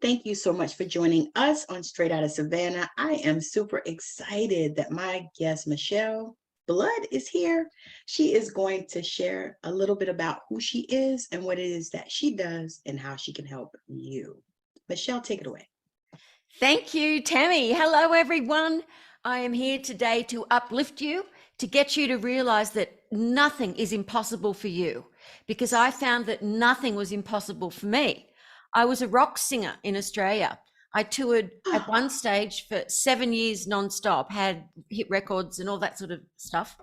Thank you so much for joining us on Straight Outta Savannah. I am super excited that my guest, Michele Blood, is here. She is going to share a little bit about who she is and what it is that she does and how she can help you. Michele, take it away. Thank you, Tammy. Hello, everyone. I am here today to uplift you, to get you to realize that nothing is impossible for you, because I found that nothing was impossible for me. I was a rock singer in Australia. I toured at one stage for 7 years nonstop, had hit records and all that sort of stuff.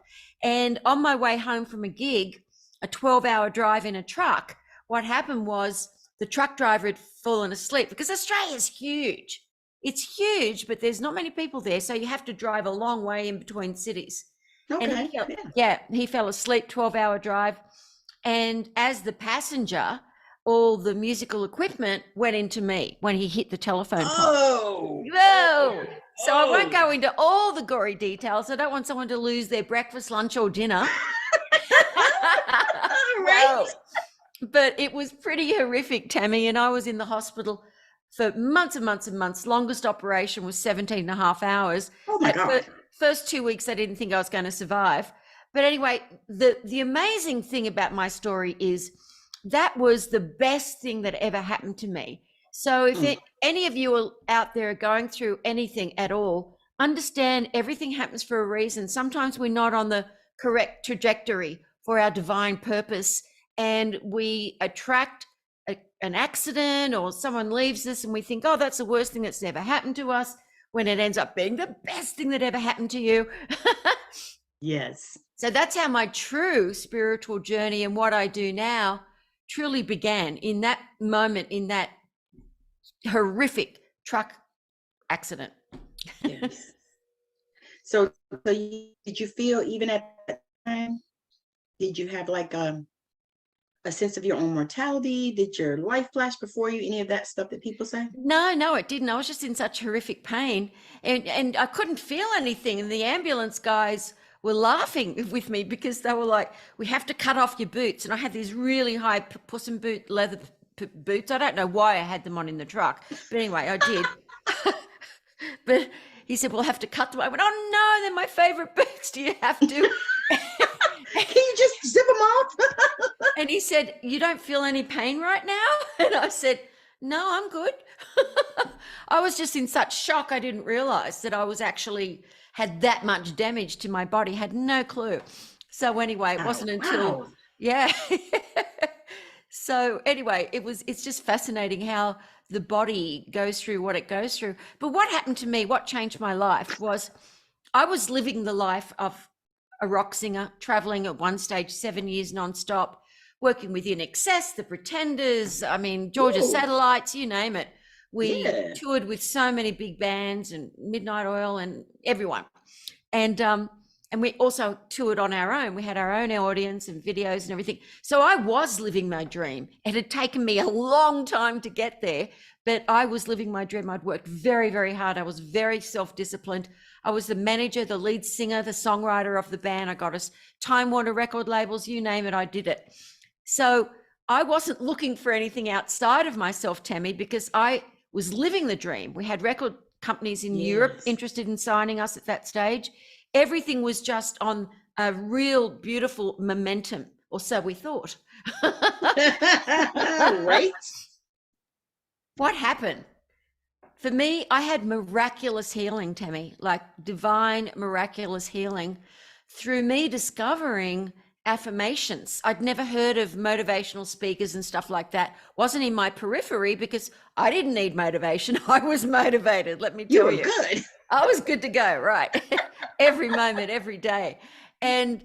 And on my way home from a gig, a 12-hour drive in a truck, what happened was the truck driver had fallen asleep, because Australia's huge. It's huge, but there's not many people there. So you have to drive a long way in between cities. Okay. And he fell asleep, 12-hour drive. And as the passenger, all the musical equipment went into me when he hit the telephone pole. Whoa! So I won't go into all the gory details. I don't want someone to lose their breakfast, lunch, or dinner. Right. But it was pretty horrific, Tammy. And I was in the hospital for months and months and months. Longest operation was 17 and a half hours. Oh my God. First 2 weeks, I didn't think I was going to survive. But anyway, the amazing thing about my story is that was the best thing that ever happened to me. So if any of you are out there going through anything at all, understand everything happens for a reason. Sometimes we're not on the correct trajectory for our divine purpose, and we attract an accident, or someone leaves us and we think, oh, that's the worst thing that's ever happened to us, when it ends up being the best thing that ever happened to you. Yes. So that's how my true spiritual journey and what I do now truly began, in that moment, in that horrific truck accident. Yes. So did you feel, even at that time, did you have like a sense of your own mortality? Did your life flash before you? Any of that stuff that people say? No, it didn't. I was just in such horrific pain, and I couldn't feel anything. And the ambulance guys were laughing with me, because they were like, we have to cut off your boots. And I had these really high Puss in Boot leather boots. I don't know why I had them on in the truck, but anyway, I did. But he said, we'll have to cut them. I went, oh no, they're my favorite boots. Do you have to? Can you just zip them off? And he said, you don't feel any pain right now? And I said, no, I'm good. I was just in such shock. I didn't realize that I was actually had that much damage to my body, had no clue. So anyway, it wasn't until, yeah. So anyway, it's just fascinating how the body goes through what it goes through. But what happened to me, what changed my life, was I was living the life of a rock singer, traveling at one stage 7 years nonstop, working with In Excess, The Pretenders, I mean, Georgia Satellites, you name it. We toured with so many big bands and Midnight Oil and everyone. And we also toured on our own. We had our own audience and videos and everything. So I was living my dream. It had taken me a long time to get there, but I was living my dream. I'd worked very, very hard. I was very self-disciplined. I was the manager, the lead singer, the songwriter of the band. I got us Time Warner record labels, you name it, I did it. So I wasn't looking for anything outside of myself, Tammy, because I was living the dream. We had record companies in Europe interested in signing us at that stage. Everything was just on a real beautiful momentum, or so we thought. Right. What happened? For me, I had miraculous healing, Tammy, like divine, miraculous healing through me discovering affirmations. I'd never heard of motivational speakers and stuff like that. Wasn't in my periphery, because I didn't need motivation. I was motivated, let me tell you. You were good. I was good to go, right? Every moment, every day. And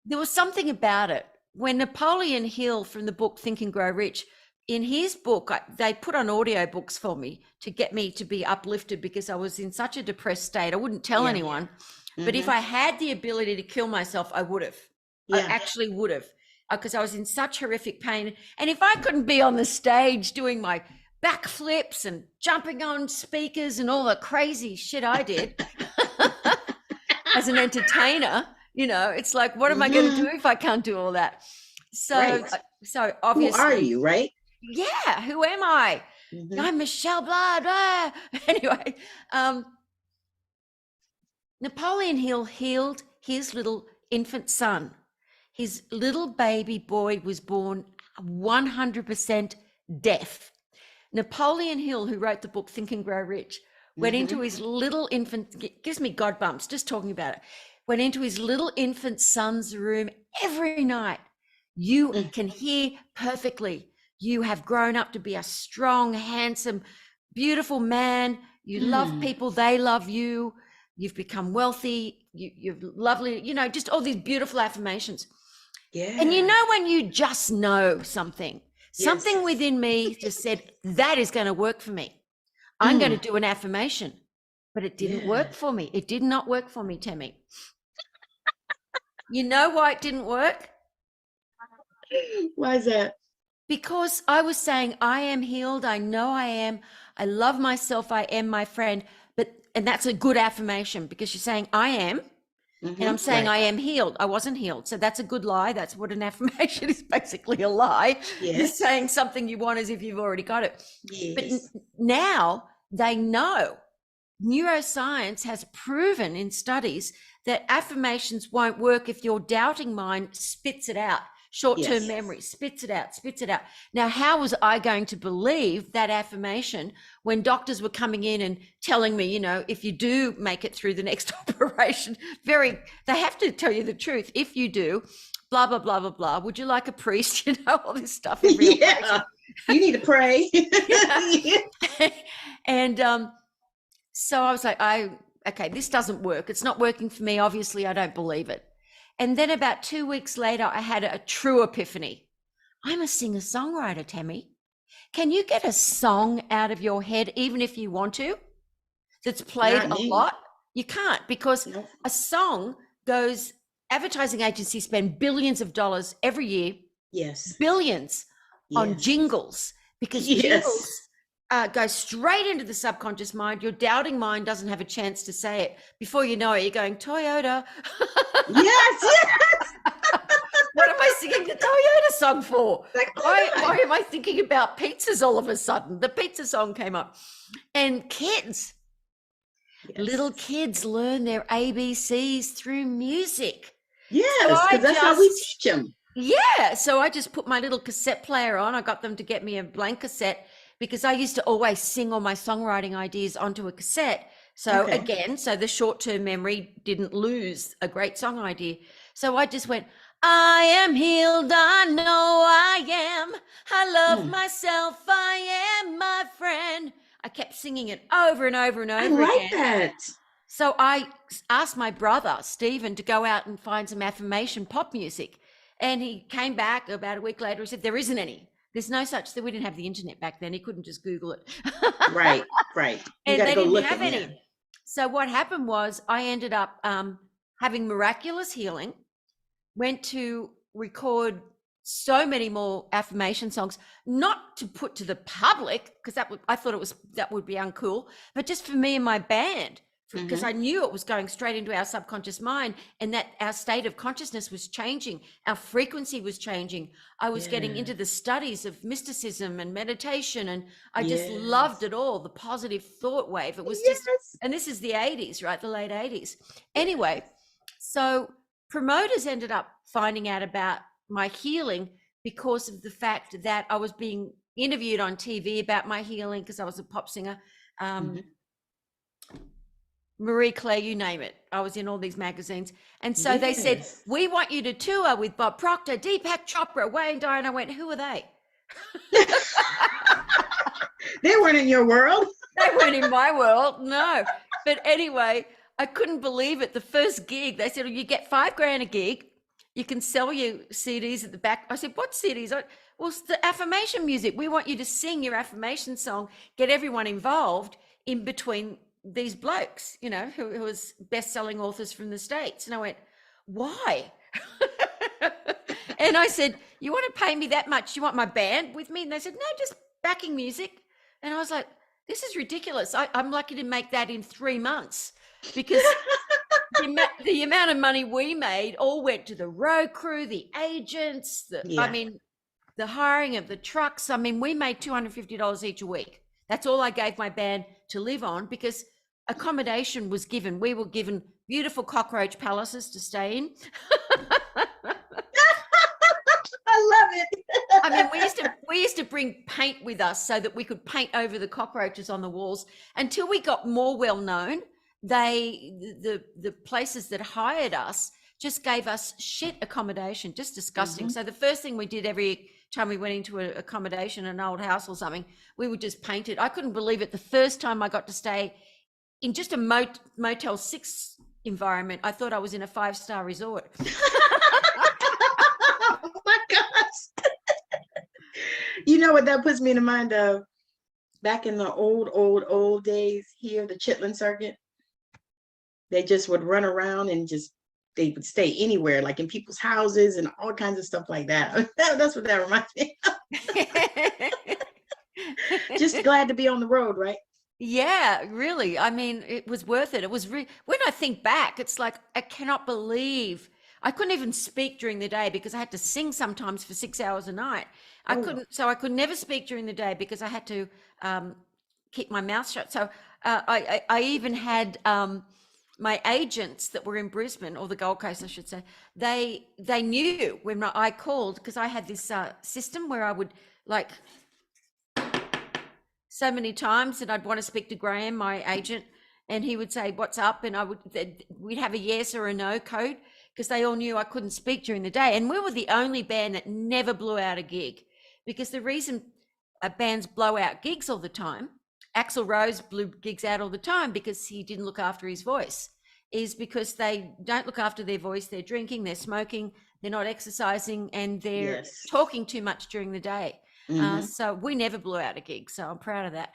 there was something about it. When Napoleon Hill, from the book Think and Grow Rich, in his book, they put on audio books for me to get me to be uplifted, because I was in such a depressed state. I wouldn't tell anyone. But if I had the ability to kill myself, I would have. I actually would have, because I was in such horrific pain. And if I couldn't be on the stage doing my backflips and jumping on speakers and all the crazy shit I did as an entertainer, you know, it's like, what am I going to do if I can't do all that? So, so obviously, who are you, right? Yeah, who am I? I'm Michele Blood. Ah. Anyway, Napoleon Hill healed his little infant son. His little baby boy was born 100% deaf. Napoleon Hill, who wrote the book Think and Grow Rich, went into his little infant, gives me God bumps just talking about it, went into his little infant son's room every night. You can hear perfectly. You have grown up to be a strong, handsome, beautiful man. You love people. They love you. You've become wealthy. You're lovely, you know, just all these beautiful affirmations. Yeah. And you know, when you just know something, something within me just said, that is going to work for me. I'm going to do an affirmation, but it didn't work for me. It did not work for me, Tammi. You know why it didn't work? Why is that? Because I was saying, I am healed. I know I am. I love myself. I am my friend. And that's a good affirmation, because you're saying I am. And I'm saying I am healed. I wasn't healed. So that's a good lie. That's what an affirmation is, basically a lie. Yes. You're saying something you want as if you've already got it. Yes. But now they know. Neuroscience has proven in studies that affirmations won't work if your doubting mind spits it out. Short-term memory, spits it out, spits it out. Now, how was I going to believe that affirmation when doctors were coming in and telling me, you know, if you do make it through the next operation, they have to tell you the truth. If you do, blah, blah, blah, blah, blah. Would you like a priest? You know, all this stuff. You need to pray. And so I was like, okay, this doesn't work. It's not working for me. Obviously, I don't believe it. And then about 2 weeks later, I had a true epiphany. I'm a singer-songwriter, Tammi. Can you get a song out of your head, even if you want to, that's played a lot? You can't, because a song goes, advertising agencies spend billions of dollars every year. Yes. Billions on jingles, because jingles go straight into the subconscious mind. Your doubting mind doesn't have a chance to say it. Before you know it, you're going, Toyota. Yes. What am I singing the Toyota song for? Why am I thinking about pizzas all of a sudden? The pizza song came up. And kids, little kids learn their ABCs through music. Yes, because that's how we teach them. Yeah. So I just put my little cassette player on. I got them to get me a blank cassette, because I used to always sing all my songwriting ideas onto a cassette. So again, so the short-term memory didn't lose a great song idea. So I just went, I am healed, I know I am. I love myself, I am my friend. I kept singing it over and over and over again. I like that. So I asked my brother, Stephen, to go out and find some affirmation pop music. And he came back about a week later and said, there isn't any. There's no such thing. We didn't have the internet back then. He couldn't just Google it. Right. And they didn't have any. So what happened was I ended up having miraculous healing, went to record so many more affirmation songs, not to put to the public, because I thought that would be uncool, but just for me and my band, because I knew it was going straight into our subconscious mind, and that our state of consciousness was changing. Our frequency was changing. I was getting into the studies of mysticism and meditation, and I just loved it all, the positive thought wave. It was just, and this is the 80s, right? The late 80s. Anyway, so promoters ended up finding out about my healing because of the fact that I was being interviewed on TV about my healing, because I was a pop singer. Marie Claire, you name it. I was in all these magazines. And so they said, we want you to tour with Bob Proctor, Deepak Chopra, Wayne Dyer. And I went, who are they? They weren't in your world. They weren't in my world, no. But anyway, I couldn't believe it. The first gig, they said, well, you get $5,000 a gig. You can sell your CDs at the back. I said, what CDs? Well, it's the affirmation music. We want you to sing your affirmation song, get everyone involved in between these blokes, you know, who was best-selling authors from the States. And I went, why? And I said, you want to pay me that much? You want my band with me? And they said, no, just backing music. And I was like, this is ridiculous. I'm lucky to make that in 3 months, because the amount of money we made all went to the road crew, the agents, I mean, the hiring of the trucks. I mean, we made $250 each a week. That's all I gave my band to live on, because accommodation was given. We were given beautiful cockroach palaces to stay in. I love it. I mean, we used to bring paint with us so that we could paint over the cockroaches on the walls. Until we got more well known, the places that hired us just gave us shit accommodation, just disgusting. So the first thing we did every time we went into an accommodation, an old house or something, we would just paint it. I couldn't believe it. The first time I got to stay in just a Motel 6 environment, I thought I was in a 5-star resort. Oh my gosh. You know what that puts me in the mind of? Back in the old days here, the chitlin circuit, they just would run around and they would stay anywhere, like in people's houses and all kinds of stuff like that. That's what that reminds me of. Just glad to be on the road, right? Yeah, really. I mean, it was worth it. It was when I think back, it's like, I cannot believe I couldn't even speak during the day because I had to sing sometimes for 6 hours a night. I could never speak during the day because I had to keep my mouth shut. So I even had my agents that were in Brisbane, or the Gold Coast, I should say, they knew when I called, because I had this system where I would, like, so many times, and I'd want to speak to Graham, my agent, and he would say, "What's up?" And we'd have a yes or a no code, because they all knew I couldn't speak during the day. And we were the only band that never blew out a gig, because the reason bands blow out gigs all the time, Axl Rose blew gigs out all the time because he didn't look after his voice, is because they don't look after their voice. They're drinking, they're smoking, they're not exercising, and they're talking too much during the day. So we never blew out a gig. So I'm proud of that.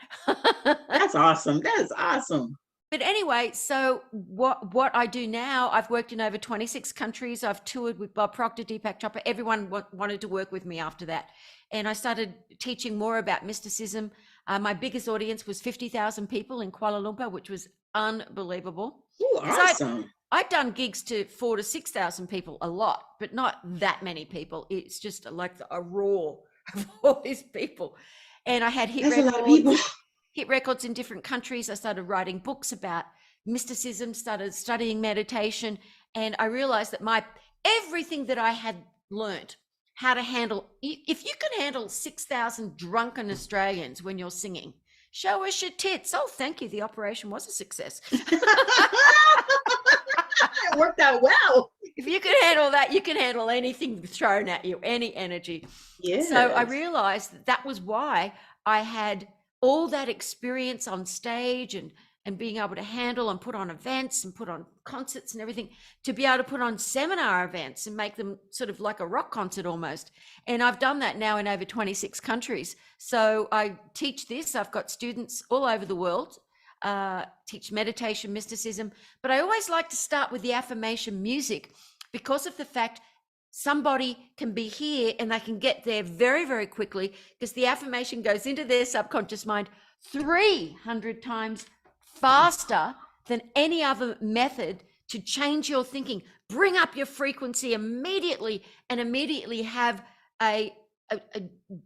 That's awesome. That is awesome. But anyway, so what I do now, I've worked in over 26 countries. I've toured with Bob Proctor, 𝗟𝗢𝗥𝗡. Everyone wanted to work with me after that. And I started teaching more about mysticism. My biggest audience was 50,000 people in Kuala Lumpur, which was unbelievable. Ooh, awesome. I'd done gigs to 4,000 to 6,000 people a lot, but not that many people. It's just like a roar of all these people. And I had hit records in different countries. I started writing books about mysticism, started studying meditation, and I realized that everything that I had learned, how to handle, if you can handle 6,000 drunken Australians when you're singing, show us your tits. Oh, thank you. The operation was a success. It worked out well. If you can handle that, you can handle anything thrown at you, any energy. Yes. So I realized that was why I had all that experience on stage and being able to handle and put on events and put on concerts and everything, to be able to put on seminar events and make them sort of like a rock concert almost. And I've done that now in over 26 countries. So I teach this. I've got students all over the world, teach meditation, mysticism, but I always like to start with the affirmation music, because of the fact somebody can be here and they can get there very, very quickly, because the affirmation goes into their subconscious mind 300 times faster than any other method to change your thinking, bring up your frequency immediately, and immediately have a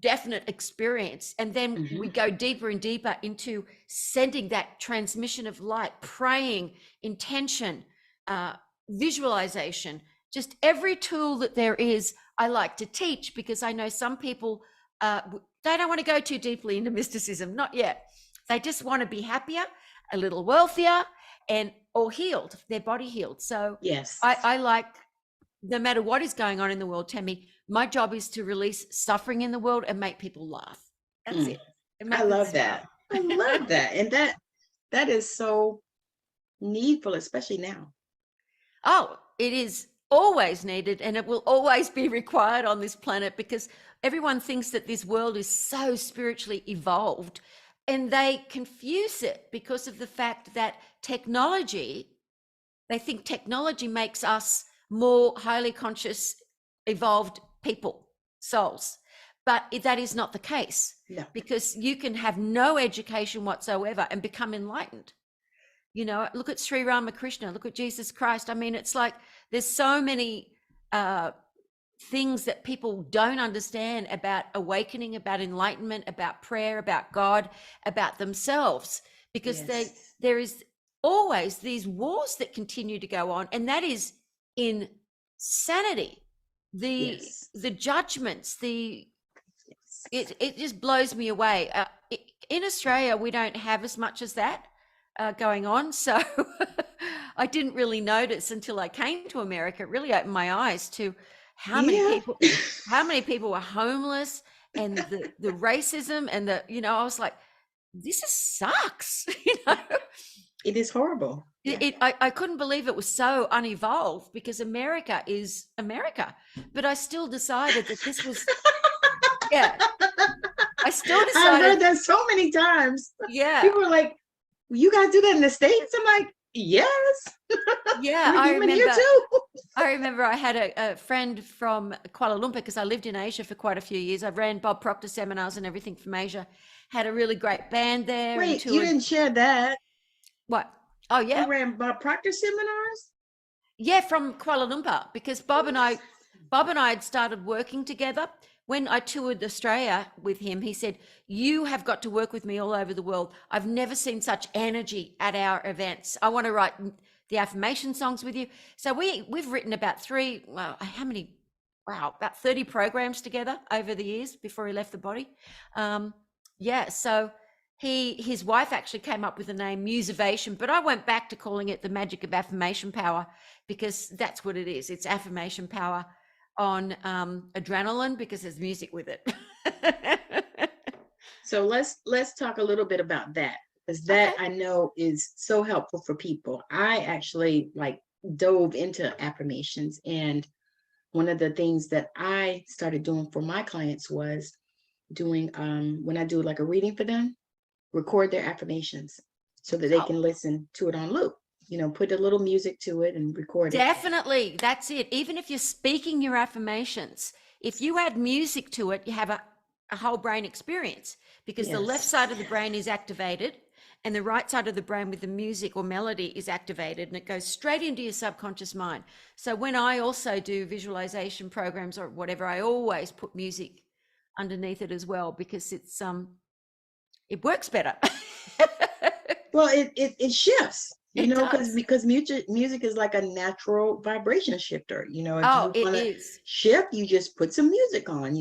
definite experience. And then we go deeper and deeper into sending that transmission of light, praying, intention, visualization, just every tool that there is. I like to teach, because I know some people, they don't want to go too deeply into mysticism, not yet. They just want to be happier, a little wealthier, or healed, their body healed. So yes, I like, no matter what is going on in the world, Tammi, my job is to release suffering in the world and make people laugh. That's it. I love that. I love that. And that is so needful, especially now. Oh, it is always needed, and it will always be required on this planet, because everyone thinks that this world is so spiritually evolved, and they confuse it because of the fact that they think technology makes us more highly conscious, evolved people, souls. But that is not the case. No. Because you can have no education whatsoever and become enlightened. You know, look at 𝗟𝗓𝗏𝗏, look at Jesus Christ. I mean, it's like there's so many things that people don't understand about awakening, about enlightenment, about prayer, about God, about themselves, because Yes. there is always these wars that continue to go on, and that is insanity. Yes. The judgments, Yes. it just blows me away. In Australia, we don't have as much as that going on, so I didn't really notice until I came to America. It really opened my eyes to how many Yeah. people were homeless, and the racism, and I was like, this just sucks. It is horrible. Yeah. I couldn't believe it was so unevolved, because America is America, but I still decided that this was, yeah, I still I've decided, heard that so many times. yeah, People are like, you guys do that in the States? I'm like, yes. yeah. We're human here too. I remember I had a friend from Kuala Lumpur, because I lived in Asia for quite a few years. I ran Bob Proctor seminars and everything from Asia. Had a really great band there. And Wait, you didn't share that. What? Oh, You yeah. ran Bob Proctor seminars? Yeah, from Kuala Lumpur, because Bob and I had started working together. When I toured Australia with him, he said, you have got to work with me all over the world. I've never seen such energy at our events. I want to write the affirmation songs with you. So we've written about about 30 programs together over the years before he left the body. Yeah, so his wife actually came up with the name Musivation, but I went back to calling it the magic of affirmation power, because that's what it is. It's affirmation power on adrenaline, because there's music with it. So let's talk a little bit about that, because that, Okay. I know, is so helpful for people. I actually dove into affirmations, and one of the things that I started doing for my clients was doing when I do like a reading for them, record their affirmations so that they Oh, can listen to it on loop. Put a little music to it and record it. definitely. That's it. Even if you're speaking your affirmations, if you add music to it, you have a whole brain experience, because the left Yes. side of the brain is activated and the right side of the brain with the music or melody is activated, and it goes straight into your subconscious mind. So when I also do visualization programs or whatever, I always put music underneath it as well, because it works better. Well, it shifts, It does. because music is like a natural vibration shifter. If Oh, you it want to is. shift, you just put some music on.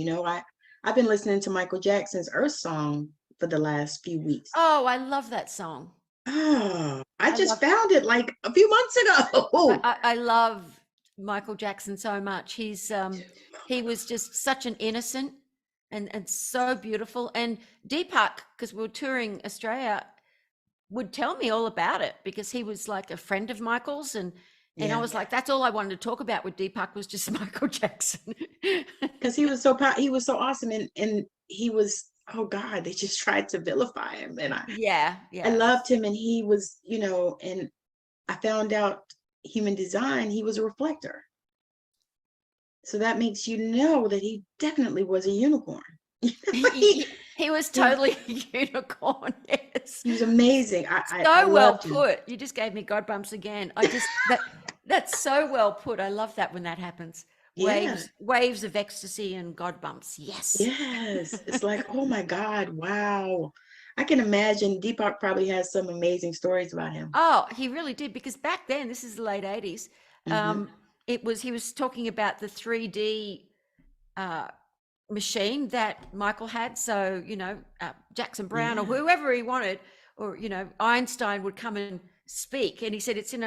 I've been listening to Michael Jackson's Earth Song for the last few weeks. Oh, I love that song. Oh, I I just love found it like a few months ago. I love Michael Jackson so much. He was just such an innocent and so beautiful. And 𝗟𝗙𝗥𝗡, because we were touring Australia, would tell me all about it, because he was like a friend of Michael's, and I Yeah, was like, that's all I wanted to talk about with 𝗟𝗙𝗥𝗡 was just Michael Jackson. because he was so awesome, and he was, oh God, they just tried to vilify him, and Yeah, I yeah. loved him, and he was, and I found out human design, he was a reflector. So that makes you know that he definitely was a unicorn. he, He was he, totally a unicorn. Yes. he was amazing. I So well loved him. put. You just gave me God bumps again. That's so well put. I love that when that happens. Yeah. Waves of ecstasy and God bumps. Yes. Yes. It's like, oh my God, wow. I can imagine 𝗟𝗙𝗥𝗡 probably has some amazing stories about him. Oh, he really did, because back then, this is the late 80s. Hmm. He was talking about the 3D machine that Michael had. So, Jackson Brown or Yeah. whoever he wanted, or, Einstein would come and speak. And he said it's in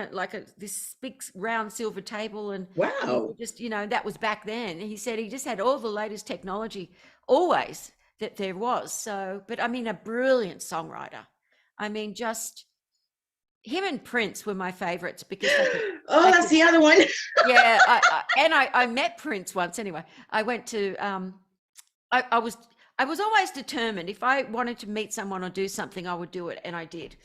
this big round silver table. And he Wow. would just, that was back then. And he said he just had all the latest technology always that there was. So, but I mean, a brilliant songwriter. I mean, just him and Prince were my favorites, because Oh, that's the other one. yeah. I met Prince once. Anyway, I went to, I was always determined, if I wanted to meet someone or do something, I would do it, and I did.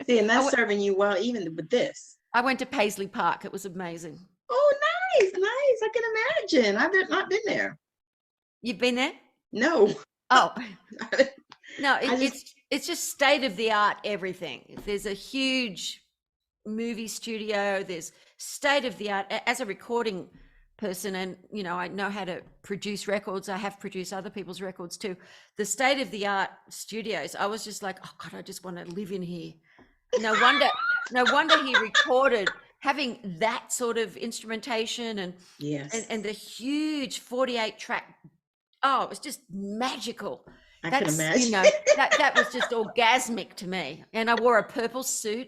See, and that's serving you well, even with this. I went to Paisley Park. It was amazing. Oh, nice, nice. I can imagine. I've not been there. You've been there? No. Oh, no, I just, it's just state of the art everything. There's a huge movie studio. There's state of the art. As a recording person, and I know how to produce records. I have produced other people's records too. The state of the art studios, I was just like, oh God, I just want to live in here. No wonder he recorded having that sort of instrumentation and Yes. and the huge 48 track. Oh, it was just magical. I can imagine. That was just orgasmic to me. And I wore a purple suit.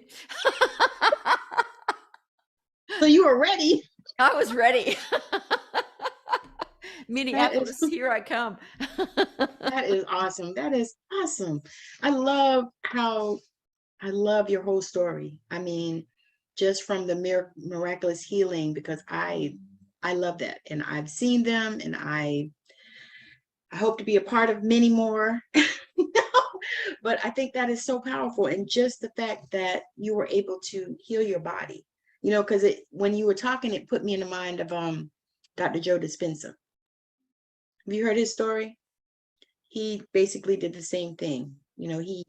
So you were ready. I was ready. Minneapolis, here I come. That is awesome. That is awesome. I love your whole story. I mean, just from the miraculous healing, because I love that, and I've seen them, and I hope to be a part of many more. But I think that is so powerful, and just the fact that you were able to heal your body, because when you were talking, it put me in the mind of Dr. Joe Dispenza. Have you heard his story? He basically did the same thing. He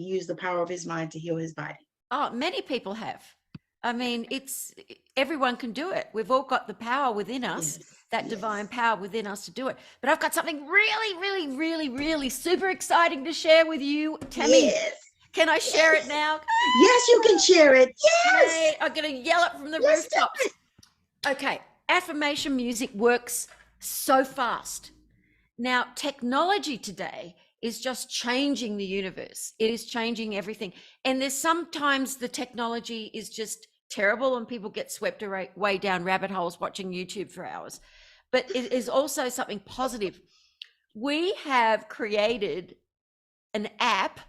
used the power of his mind to heal his body. Oh, many people have. I mean, everyone can do it. We've all got the power within us, Yes. that divine power within us to do it. But I've got something really, really, really, really super exciting to share with you, Tammi. Yes. Can I share it now? Yes, you can share it. Yes. Hey, I'm going to yell it from the rooftops. Okay. Affirmation music works so fast. Now, technology today is just changing the universe. It is changing everything. And there's sometimes the technology is just terrible and people get swept way down rabbit holes watching YouTube for hours. But it is also something positive. We have created an app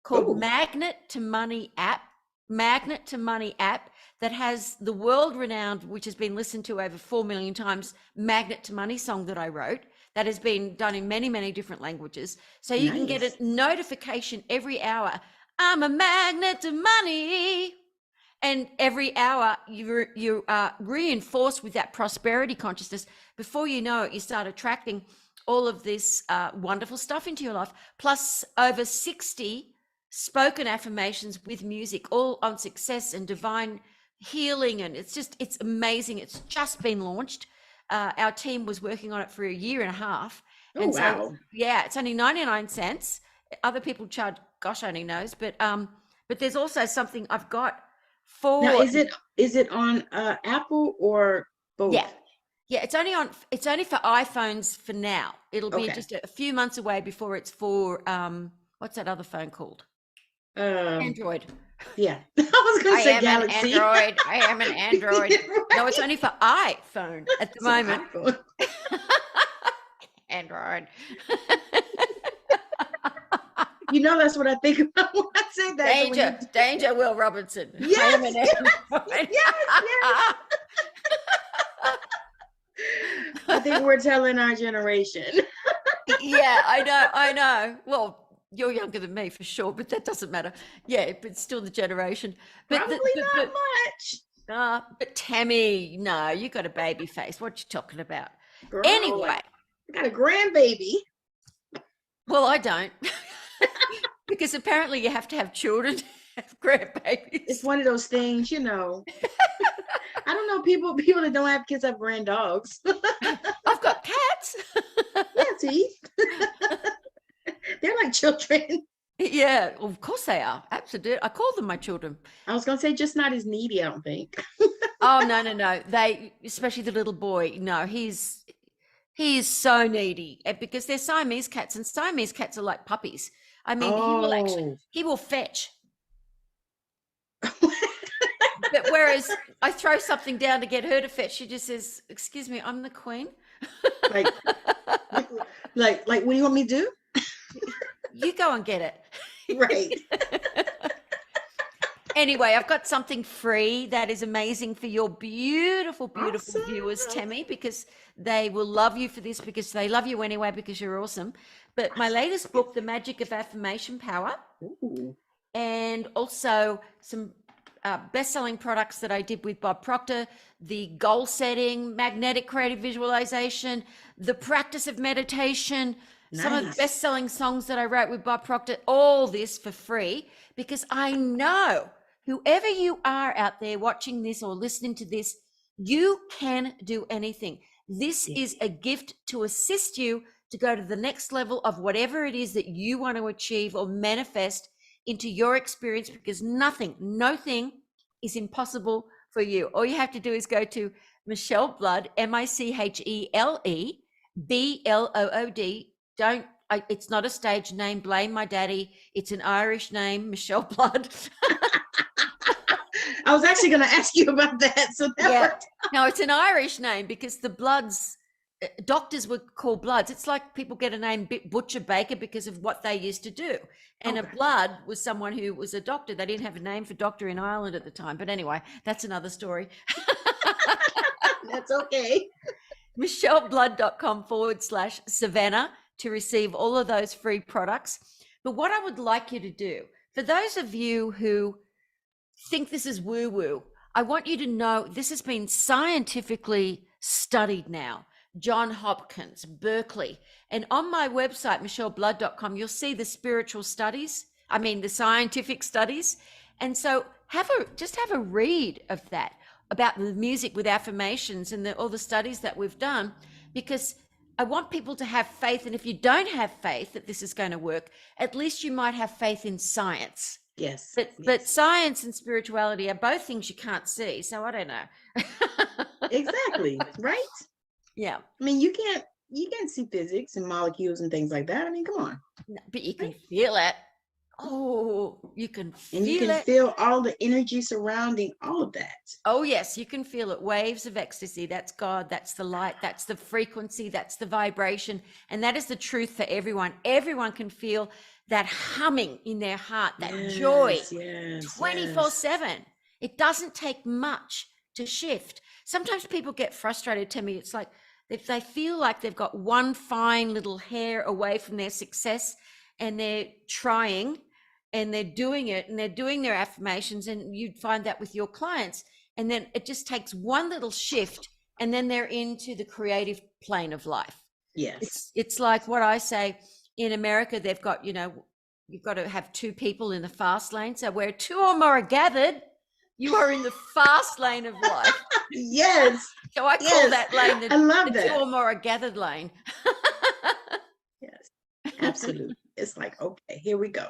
called Magnet to Money app that has the world-renowned, which has been listened to over 4 million times, Magnet to Money song that I wrote, that has been done in many, many different languages. So you can get a notification every hour. I'm a magnet to money. And every hour you are reinforced with that prosperity consciousness. Before you know it, you start attracting all of this wonderful stuff into your life, plus over 60 spoken affirmations with music, all on success and divine healing. And it's amazing. It's just been launched. Our team was working on it for 1.5 years. And wow. So, yeah, it's only 99 cents. Other people charge, gosh only knows. But there's also something I've got for. Now, is it on Apple or both? Yeah, it's only for iPhones for now. It'll be just a few months away before it's for what's that other phone called? Android. Yeah, I was going to say Galaxy. I am an Android. Right. No, it's only for iPhone at the moment. Android. That's what I think about when I say that. Danger, Will Robinson. Yes, I am an Android. Yes. I think we're telling our generation. Yeah, I know. Well, you're younger than me for sure, but that doesn't matter. Yeah, but it's still the generation. But Probably not much. But Tammi, no, you got a baby face. What you talking about? Girl, anyway, I got a grandbaby. Well, I don't, because apparently you have to have children to have grandbabies. It's one of those things, I don't know. People that don't have kids have grand dogs. I've got cats. Yeah, see. They're like children. Yeah, well, of course they are. Absolutely. I call them my children. I was going to say just not as needy, I don't think. Oh, no. They, especially the little boy, no, he is so needy because they're Siamese cats, and Siamese cats are like puppies. I mean, he will fetch. But whereas I throw something down to get her to fetch, she just says, "Excuse me, I'm the queen." like, what do you want me to do? You go and get it. Right. Anyway, I've got something free that is amazing for your beautiful, beautiful viewers, Tammi, because they will love you for this, because they love you anyway, because you're awesome. But my latest book, The Magic of Affirmation Power, and also some best-selling products that I did with Bob Proctor, the goal setting, magnetic creative visualization, the practice of meditation, some of the best-selling songs that I wrote with Bob Proctor, all this for free, because I know whoever you are out there watching this or listening to this, You can do anything. This is a gift to assist you to go to the next level of whatever it is that you want to achieve or manifest into your experience, because nothing, no thing is impossible for you. All you have to do is go to Michele Blood, MicheleBlood. It's not a stage name. Blame my daddy. It's an Irish name, Michele Blood. I was actually going to ask you about that. So that worked. No, it's an Irish name because the Bloods, doctors were called Bloods. It's like people get a name Butcher Baker because of what they used to do. And a Blood was someone who was a doctor. They didn't have a name for doctor in Ireland at the time. But anyway, that's another story. That's okay. MichelleBlood.com/Savannah to receive all of those free products. But what I would like you to do, for those of you who think this is woo-woo, I want you to know this has been scientifically studied now. Johns Hopkins, Berkeley. And on my website, MichelleBlood.com, you'll see the spiritual studies, the scientific studies. And so just have a read of that, about the music with affirmations and all the studies that we've done, because I want people to have faith. And if you don't have faith that this is going to work, at least you might have faith in science. Yes. But science and spirituality are both things you can't see. So I don't know. Exactly. Right? Yeah. You can't see physics and molecules and things like that. Come on. No, but you can feel it. Oh, you can feel it. And you can feel all the energy surrounding all of that. Oh, yes, you can feel it. Waves of ecstasy. That's God. That's the light. That's the frequency. That's the vibration. And that is the truth for everyone. Everyone can feel that humming in their heart, that joy, 24/7. It doesn't take much to shift. Sometimes people get frustrated. To me, it's like if they feel like they've got one fine little hair away from their success, and they're trying and they're doing it and they're doing their affirmations, and you'd find that with your clients, and then it just takes one little shift and then they're into the creative plane of life. Yes. It's like what I say in America, they've got, you've got to have two people in the fast lane. So where two or more are gathered, you are in the fast lane of life. Yes. So I call that lane I love the that. two or more are gathered lane. Yes, absolutely. It's like, okay, here we go.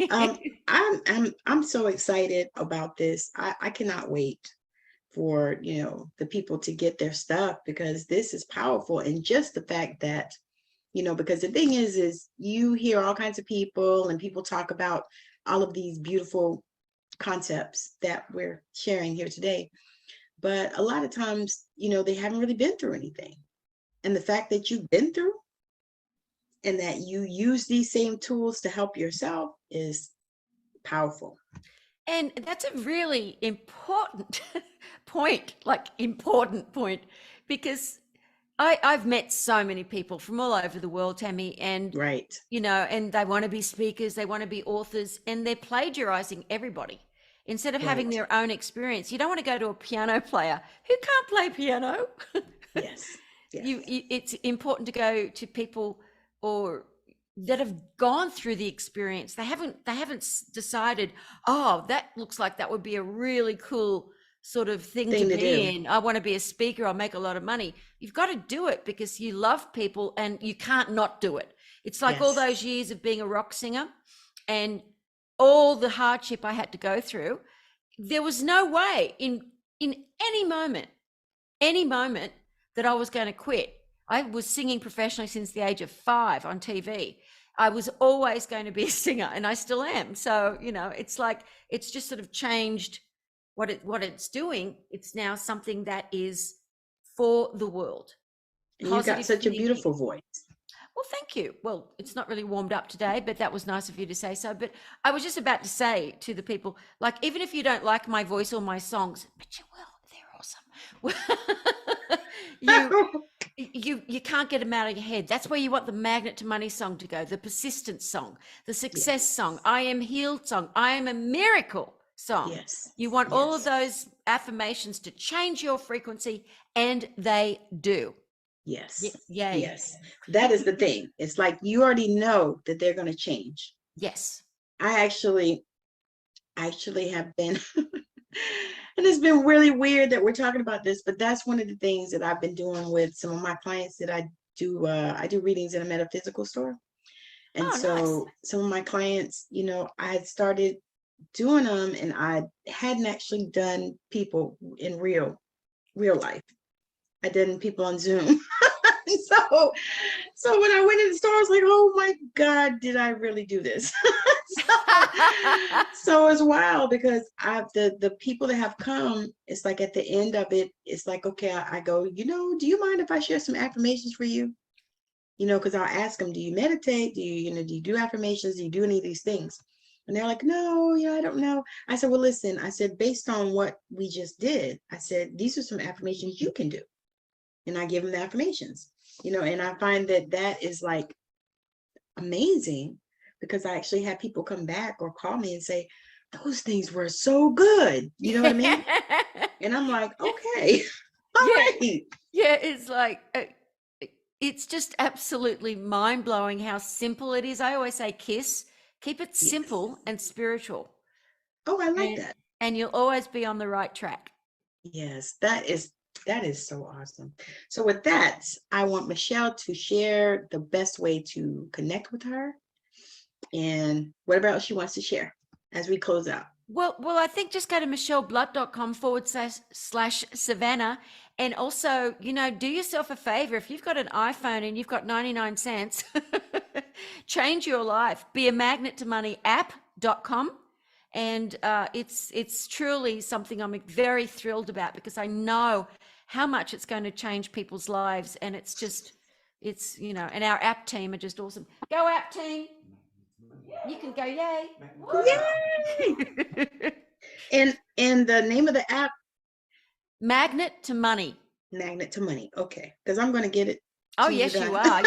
I'm so excited about this. I cannot wait for the people to get their stuff, because this is powerful. And just the fact that because the thing is you hear all kinds of people and people talk about all of these beautiful concepts that we're sharing here today, but a lot of times they haven't really been through anything. And the fact that you've been through and that you use these same tools to help yourself is powerful. And that's a really important point, because I've met so many people from all over the world, Tammy, and right, and they want to be speakers, they want to be authors, and they're plagiarizing everybody instead of having their own experience. You don't want to go to a piano player who can't play piano. Yes. It's important to go to people that have gone through the experience. They haven't decided, oh, that looks like that would be a really cool sort of thing to be in. I want to be a speaker. I'll make a lot of money. You've got to do it because you love people and you can't not do it. It's like all those years of being a rock singer and all the hardship I had to go through. There was no way in any moment that I was going to quit. I was singing professionally since the age of 5 on TV. I was always going to be a singer, and I still am. So, it's like, it's just sort of changed what it's doing. It's now something that is for the world. And you got such a beautiful voice. Well, thank you. Well, it's not really warmed up today, but that was nice of you to say so. But I was just about to say to the people, like, even if you don't like my voice or my songs, but you will, they're awesome. You can't get them out of your head. That's where you want the magnet to money song to go, the persistence song, the success song, I am healed song, I am a miracle song. Yes. You want all of those affirmations to change your frequency, and they do. Yes. Yay. Yes. That is the thing. It's like you already know that they're going to change. Yes. I actually have been And it's been really weird that we're talking about this, but that's one of the things that I've been doing with some of my clients that I do readings in a metaphysical store. And Oh, nice. so some of my clients, I had started doing them, and I hadn't actually done people in real life. I did people on Zoom. So when I went in the store, I was like, oh my God, did I really do this? So it's wild because the people that have come, it's like at the end of it, it's like, okay, I go, do you mind if I share some affirmations for you? Because I'll ask them, do you meditate? Do you do affirmations? Do you do any of these things? And they're like, no, I don't know. I said, well, listen, I said, based on what we just did, I said, these are some affirmations you can do. And I give them the affirmations, and I find that is like amazing, because I actually have people come back or call me and say, those things were so good. You know what I mean? And I'm like, okay, all right. Yeah, it's like, it's just absolutely mind-blowing how simple it is. I always say keep it simple and spiritual. Oh, I like that. And you'll always be on the right track. Yes, that is so awesome. So with that, I want Michele to share the best way to connect with her and whatever else she wants to share as we close out. Well, I think just go to micheleblood.com/Savannah. And also, do yourself a favor. If you've got an iPhone and you've got 99 cents, change your life. Be a magnet to money app.com. And it's truly something I'm very thrilled about, because I know how much it's going to change people's lives. And it's and our app team are just awesome. Go app team. You can go, yay. Yay. And the name of the app? Magnet to Money. Magnet to Money. Okay. Because I'm going to get it. Oh, yes, you are.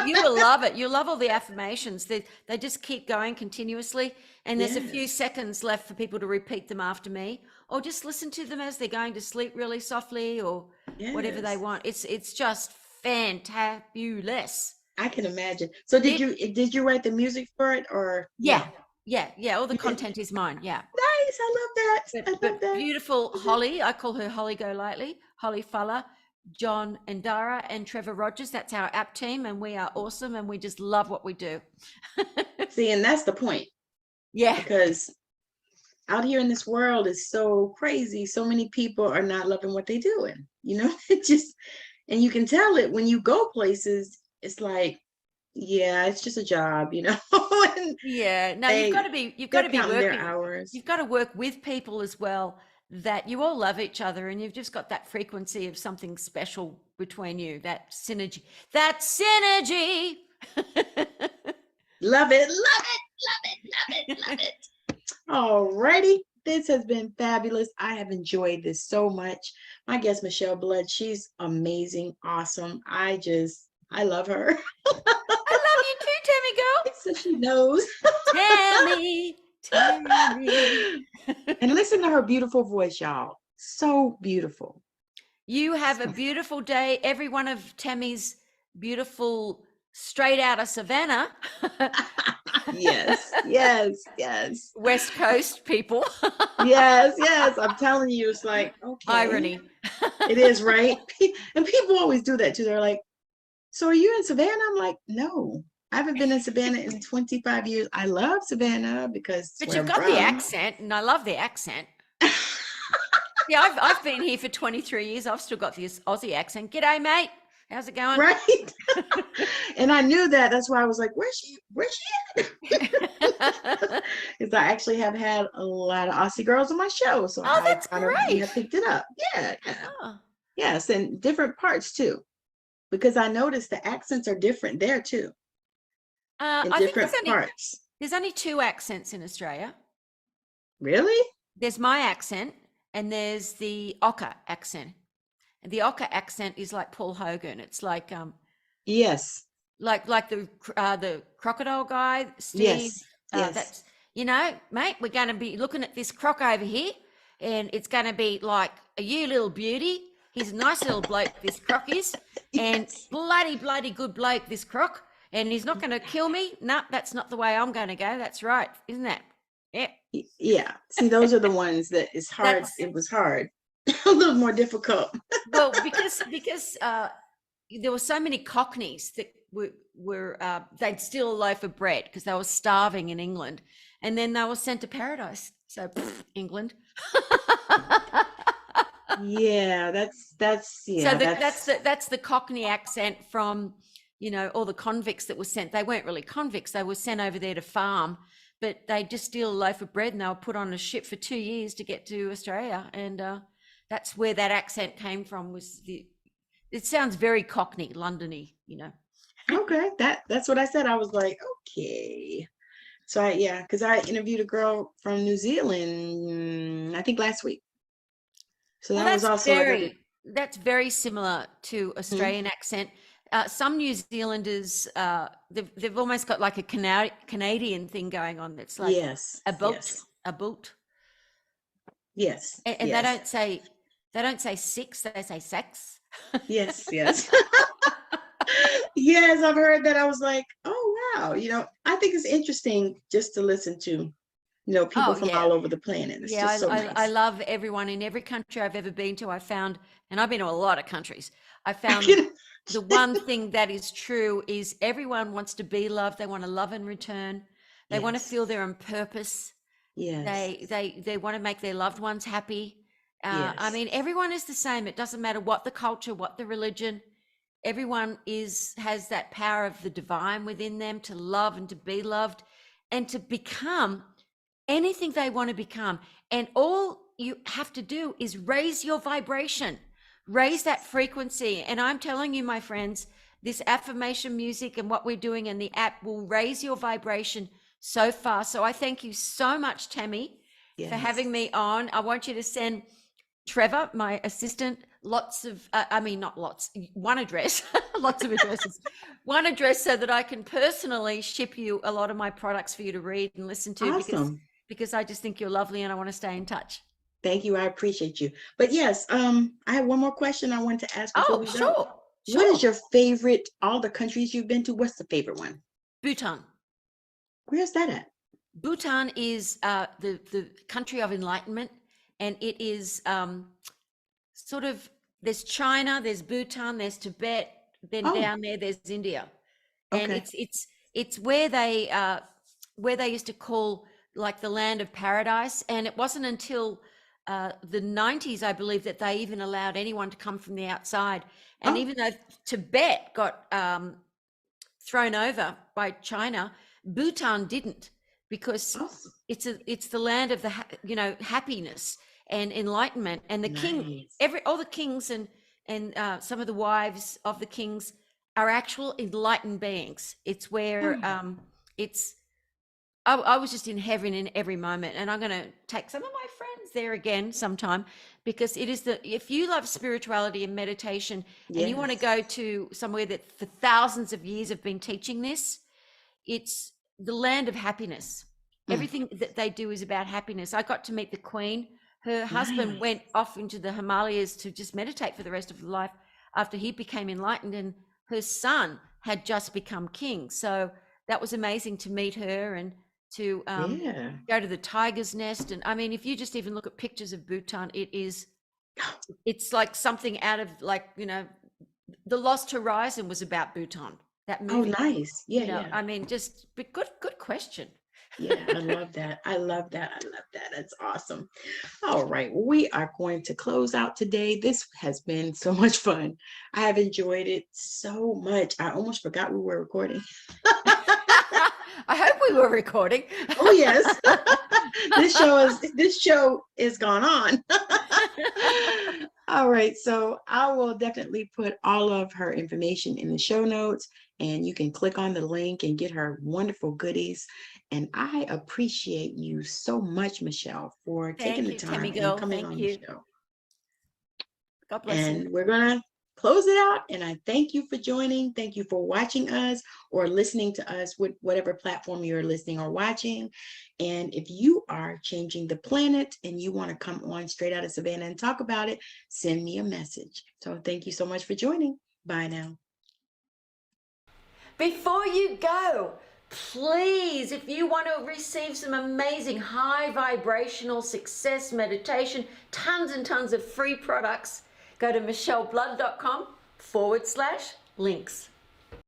You will love it. You'll love all the affirmations. They just keep going continuously. And there's a few seconds left for people to repeat them after me, or just listen to them as they're going to sleep really softly, or whatever they want. It's just fantabulous. I can imagine. So did you write the music for it, or? Yeah. All the content is mine. Yeah. Nice. I love that. I love that. Beautiful Holly. I call her Holly Go Lightly. Holly Fuller, John and Dara, and Trevor Rogers. That's our app team, and we are awesome, and we just love what we do. See, and that's the point. Yeah. Because out here in this world is so crazy. So many people are not loving what they do, and and you can tell it when you go places. It's like, yeah, it's just a job, and no, you've got to be working their hours. You've got to work with people as well, that you all love each other, and you've just got that frequency of something special between you, that synergy. Love it. Alrighty. This has been fabulous. I have enjoyed this so much. My guest, Michele Blood, she's amazing, awesome. I love her. I love you too, Tammy girl. So she knows. Tammy. And listen to her beautiful voice, y'all. So beautiful. You have a beautiful day. Every one of Tammy's beautiful straight out of Savannah. Yes. West Coast people. Yes. I'm telling you, it's like, okay. Irony. It is, right? And people always do that too. They're like, so are you in Savannah? I'm like, no, I haven't been in Savannah in 25 years. I love Savannah because. But you've got the accent, and I love the accent. Yeah, I've been here for 23 years. I've still got this Aussie accent. G'day, mate. How's it going? Right. And I knew that. That's why I was like, where's she at? Because I actually have had a lot of Aussie girls on my show. So that's great. I picked it up. Yeah. Oh. Yes, and different parts too. Because I noticed the accents are different there too. In different parts. There's only 2 accents in Australia. Really? There's my accent, and there's the Ocker accent. And the Ocker accent is like Paul Hogan. It's like yes, like the crocodile guy, Steve. Yes. That's mate. We're going to be looking at this croc over here, and it's going to be like, you little beauty. He's a nice little bloke, this croc is, and bloody good bloke, this croc, and he's not going to kill me. No, that's not the way I'm going to go. That's right, isn't that? Yeah. Yeah. See, those are the ones that is hard. That's It was hard, a little more difficult. well because there were so many Cockneys that were they'd steal a loaf of bread because they were starving in England, and then they were sent to paradise. So England. Yeah, So yeah, that's the Cockney accent from, you know, all the convicts that were sent. They weren't really convicts; they were sent over there to farm, but they just steal a loaf of bread and they were put on a ship for 2 years to get to Australia, and that's where that accent came from. It sounds very Cockney, Londony, you know. okay. That's what I said. I was like, okay. So yeah, because I interviewed a girl from New Zealand, I think last week. So Well, that was also like that's very similar to hmm, Australian accent. Some New Zealanders, they've almost got like a Canadian thing going on. That's like yes, a yes, boat, yes, and yes, they don't say six, they say sex. yes, yes. Yes, I've heard that. I was like, oh wow, I think it's interesting just to listen to, people Oh from yeah, all over the planet. It's yeah. just so I nice. love everyone in every country I've ever been to. I found, and I've been to a lot of countries. I found You the one thing that is true is everyone wants to be loved. They want to love in return. They want to Yes, feel they're on purpose. yes, They want to make their loved ones happy. I yes. mean, everyone is the same. It doesn't matter what the culture, what the religion. Everyone has that power of the divine within them to love and to be loved and to become anything they want to become. And all you have to do is raise your vibration, raise that frequency. And I'm telling you, my friends, this affirmation music and what we're doing in the app will raise your vibration so far. So I thank you so much, Tammy, for Yes. having me on. I want you to send Trevor, my assistant, lots of, I mean, not lots, one address, lots of addresses, one address so that I can personally ship you a lot of my products for you to read and listen to Awesome. because I just think you're lovely and I want to stay in touch. Thank you. I appreciate you. But yes, I have one more question I want to ask before Oh, we go. sure, What is sure. your favorite, all the countries you've been to, what's the favorite one? Bhutan. Where's that at? Bhutan is the country of enlightenment, and it is sort of, there's China, there's Bhutan, there's Tibet, then Oh, down there there's India, and okay. it's where they used to call like the land of paradise, and it wasn't until the 90s, I believe, that they even allowed anyone to come from the outside. And Oh, even though Tibet got thrown over by China, Bhutan didn't, because awesome. it's the land of the happiness and enlightenment, and the king, Nice. all the kings and some of the wives of the kings are actual enlightened beings. It's where Oh, it's I was just in heaven in every moment, and I'm going to take some of my friends there again sometime, because it is if you love spirituality and meditation and you want to yes. go to somewhere that for thousands of years have been teaching this, it's the land of happiness. Mm, Everything that they do is about happiness. I got to meet the queen. Her husband nice. went off into the Himalayas to just meditate for the rest of his life after he became enlightened, and her son had just become king. So that was amazing to meet her and to Yeah. go to the tiger's nest. And I mean, if you just even look at pictures of Bhutan, it's like something out of, like, The Lost Horizon was about Bhutan, that Oh, movie. nice. Yeah, yeah. I mean, just, but good question. Yeah, I love that. I love that. I love that. That's awesome. All right. We are going to close out today. This has been so much fun. I have enjoyed it so much. I almost forgot we were recording. I hope we were recording. Oh yes. This show is gone on. All right, so I will definitely put all of her information in the show notes, and you can click on the link and get her wonderful goodies. And I appreciate you so much, Michele, for taking Thank the you, Tammy time and girl. coming Thank on the you. show. God bless you. And we're going to close it out. And I thank you for joining. Thank you for watching us or listening to us with whatever platform you're listening or watching. And if you are changing the planet and you want to come on Straight Out of Savannah and talk about it, send me a message. So thank you so much for joining. Bye now. Before you go, Please, if you want to receive some amazing high vibrational success meditation, tons and tons of free products, go to micheleblood.com/links.